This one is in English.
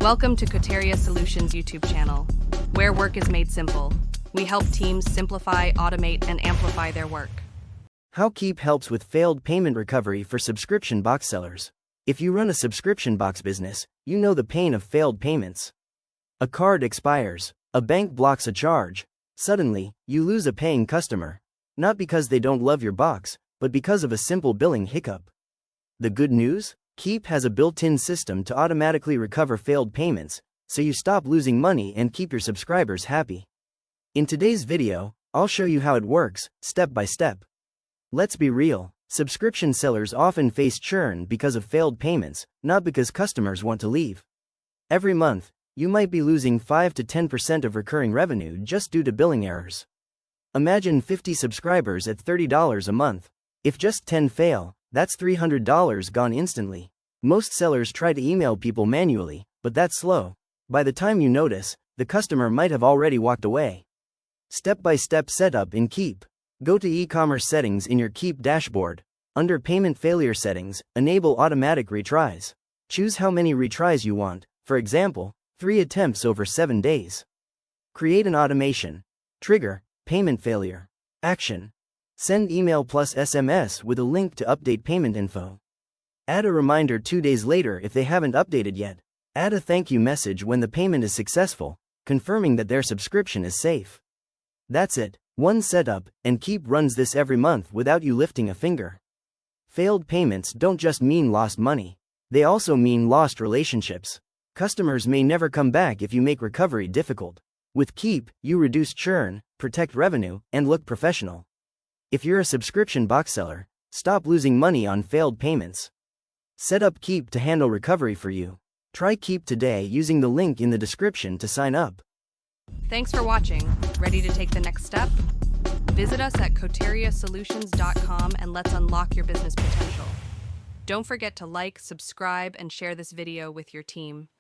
Welcome to Coteria Solutions YouTube channel, where work is made simple. We help teams simplify, automate, and amplify their work. How Keap helps with failed payment recovery for subscription box sellers. If you run a subscription box business, you know the pain of failed payments. A card expires, a bank blocks a charge, suddenly, you lose a paying customer. Not because they don't love your box, but because of a simple billing hiccup. The good news? Keap has a built-in system to automatically recover failed payments, so you stop losing money and keep your subscribers happy. In today's video, I'll show you how it works, step by step. Let's be real, subscription sellers often face churn because of failed payments, not because customers want to leave. Every month, you might be losing 5 to 10% of recurring revenue just due to billing errors. Imagine 50 subscribers at $30 a month. If just 10 fail, that's $300 gone instantly. Most sellers try to email people manually, but that's slow. By the time you notice, the customer might have already walked away. Step-by-step setup in Keap. Go to e-commerce settings in your Keap dashboard. Under payment failure settings, enable automatic retries. Choose how many retries you want, for example, 3 attempts over 7 days. Create an automation. Trigger, payment failure. Action. Send email plus SMS with a link to update payment info. Add a reminder 2 days later if they haven't updated yet. Add a thank you message when the payment is successful, confirming that their subscription is safe. That's it. One setup, and Keap runs this every month without you lifting a finger. Failed payments don't just mean lost money. They also mean lost relationships. Customers may never come back if you make recovery difficult. With Keap, you reduce churn, protect revenue, and look professional. If you're a subscription box seller, stop losing money on failed payments. Set up Keap to handle recovery for you. Try Keap today using the link in the description to sign up. Thanks for watching. Ready to take the next step? Visit us at coteriasolutions.com and let's unlock your business potential. Don't forget to like, subscribe, and share this video with your team.